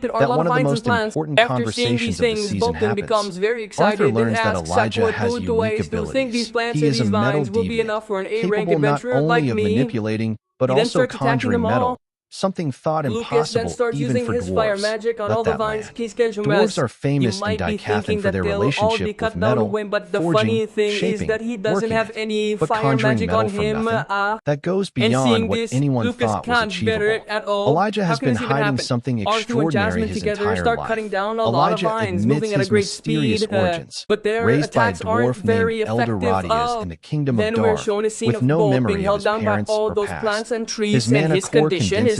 planted that a lot one of of the vines and most plants. important After seeing these conversations of the things, season Bolton happens. becomes very Arthur excited and learns that asks Elijah Sapwood has who unique do you think these abilities. plants He and is a these metal vines will be deviant, enough for an A-rank capable not adventurer like only of me? manipulating, but He then also starts attacking conjuring them metal, all. something thought Lucas then impossible starts even using for his fire dwarves. magic on Let all the that vines. land. Dwarves Dwarves are famous you in might be Dicathon thinking for that their they'll all relationship be with cut down metal, to win, but the forging, funny thing is shaping, that he doesn't working have it. any But fire conjuring magic metal on from him. nothing? That goes And beyond seeing what this, anyone Lucas thought was can't better it achievable. at all. Elijah How has can been this even hiding happen? something Arthur and extraordinary Jasmine his together entire start cutting life. down a lot of Elijah vines, admits moving at a his great mysterious speed, origins. but their Raised by a attacks aren't dwarf named very Elder effective. Radius in the kingdom of Then we're Dar, shown a scene with of no Bolt memory being of held his down by parents all or those past. plants and trees, His and mana his core condition is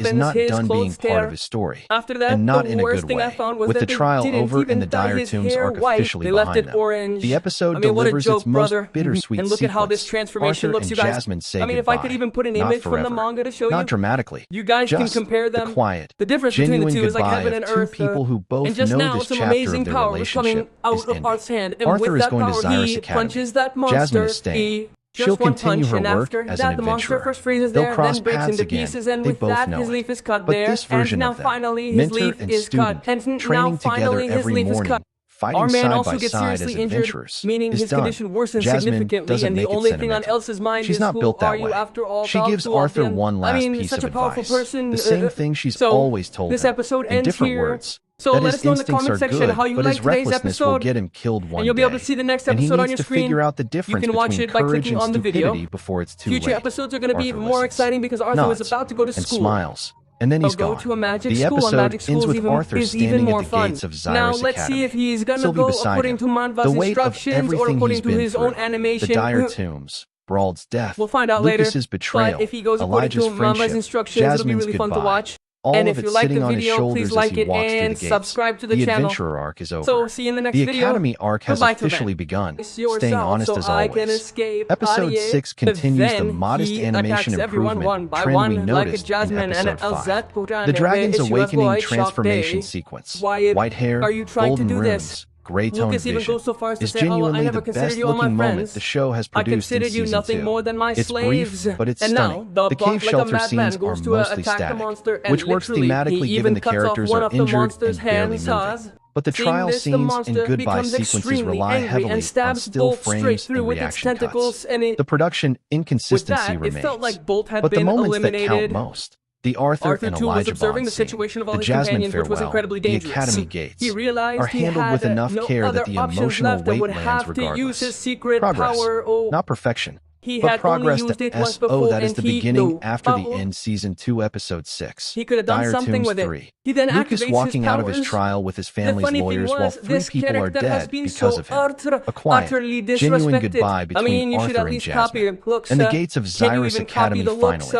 is not done being part of his story, After that, and not the in a worst good thing I way. found was With that the trial they didn't over even and the dye dire his tombs hair arc white. officially They left behind it them, orange. the episode I mean, what a delivers joke, its most brother. bittersweet And look at how this sequence. transformation Arthur looks, and you guys. Jasmine say I mean, if I could goodbye. even put an Not image from the forever. manga to show Not you, dramatically. you guys can Just compare them. the quiet, The difference between the genuine two is like goodbye heaven of and two earth. people who both And just know now, this some chapter amazing of their power was coming relationship out is of ending. Arth's hand, and Arthur with is that going to power, Xyrus he Academy. punches that monster. Jasmine is staying. She'll Just one continue punch, her and work after as that, an the monster adventurer. first freezes They'll there, cross then breaks paths into again. pieces, and They with both that, know his it. leaf is cut But there, this version and now of them, finally his mentor leaf and is student, cut, and now training together finally his every leaf is morning, cut. fighting Our man side also by gets side as seriously injured, adventurers, meaning is his done. condition worsens Jasmine significantly, doesn't and the make it only thing on sentimental. Elsa's mind She's is not who built that are you way. after all? She about gives to walk Arthur in? one I last mean, piece such of a powerful advice. person. The same thing she's So, always told this him, episode in ends different here. words. So that let his us know in the instincts comment are section good, how you but like his today's recklessness will episode. get him killed one And you'll be able to day. see the next And he episode on needs your to screen. figure out the You difference can watch between it by courage clicking and on the video. stupidity before it's too Future late. episodes are going to be even Arthur more listens, exciting because Arthur was nods, about to go to and school. smiles. And then He'll he's go gone. to a magic The school, and episode magic ends school with is Arthur even standing more at the fun. gates of Now Zyrus let's see if Academy. he's gonna Sylvie go beside according him. to Manhwa's The weight of instructions or everything according he's to been his own through, animation. the dire tombs, Brawl's death, We'll find out later. Lucas's betrayal, But if he goes according Elijah's to Manhwa's friendship, instructions, it'll be Jasmine's really fun to goodbye. watch. All And of if it you like sitting the on his video, shoulders please as like he it walks through the and gates. subscribe to the The channel. adventurer arc is over. So see you in the next The video. Academy arc has Goodbye till officially then. begun, Yourself, staying honest so as I can always. escape. Episode Adieu. 6 continues the Then modest he animation attacks everyone improvement one by trend one, we like noticed in Jasmine and episode 5. Elzette. The Dragon's Issue Awakening FY transformation Shock Day. sequence, Why white hair, are you trying golden to do runes, this? gray-toned Lucas even vision, goes so far as to is say, "Oh, I genuinely never the considered you all my best-looking moment friends. the show has I produced in considered you season nothing 2. more than my It's slaves." brief, but it's And stunning. now, The Buck, cave like a shelter madman, scenes are goes to mostly attack the static, monster, and which works literally, thematically he given even the cuts off characters one are of the injured monster's and barely hands. moving. But the Seeing trial this, the scenes and monster goodbye becomes sequences extremely rely angry heavily and on stabs still Bolt straight frames through and with its reaction tentacles, cuts. and The production with inconsistency that, remains. it felt like Bolt had But the been moments that eliminated. count most, the Arthur Arthur and too was Elijah observing bond the situation of all scene, his the Jasmine companions, which was farewell, incredibly the dangerous. Academy gates, He realized are he handled had with enough no care other that the options emotional left and weight would lands have to regardless. use his secret Progress, power. Oh, not perfection. he But had progress only used to it once S.O. before, that is and the he beginning knew. after the end Season 2 Episode 6. He could have done Dire something Tombs with it. 3. He then Lucas activates walking his out of his powers. trial with his The family's funny thing lawyers while was, 3 this people are character has dead been because so of him. A quiet, utterly genuine disrespected. goodbye I between mean, you should Arthur at and least copy Jasmine. the looks. And the gates of Can you Zyrus even Academy copy the looks?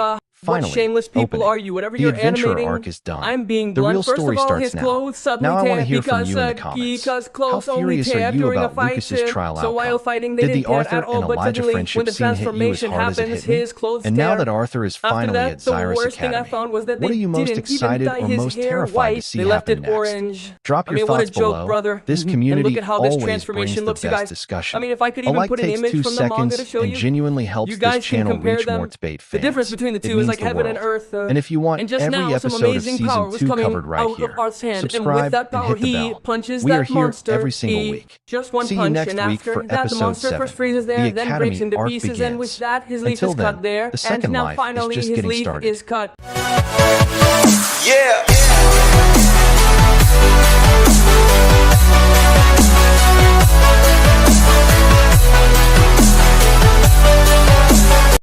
finally, What shameless people opening. are you? Whatever The you're adventurer animating, arc is done. I'm being The blunt. real First story of all, starts his now. clothes suddenly Now I want to tear hear from because, you in the comments. because clothes How only furious tear are you during a about fight. Lucas's trial So while outcome? fighting, they Did didn't the tear Arthur at all, and but Elijah suddenly, when friendship the scene hit you as transformation hard as it happens, hit me? his clothes And tear. now that Arthur is After finally that, at the Zyrus worst thing I Academy, found was that what they are you most didn't excited even dye or his most hair terrified white. to see They left happen it next? orange. Drop I your mean, what a thoughts joke, below. brother. This And community look at how this always transformation brings the looks, you best guys. discussion. I mean, if I could A even like put an takes image 2 from the manga to seconds show and you, genuinely helps you this guys can channel compare reach them. more debate The fans. difference between the It two is means like the heaven world. and earth. And if you want And just every now, some episode of amazing Season power was 2 coming covered right out here, of Arth's hand, and with subscribe that and power, hit the he bell. punches We are that here monster. every single He week. just one See you punch, next and week after for that, the episode monster 7. first freezes there, The then Academy breaks into arc pieces, and with begins. that, his leaf Until is then, cut there, the second and now life is finally just his getting leaf started. is cut. Yeah.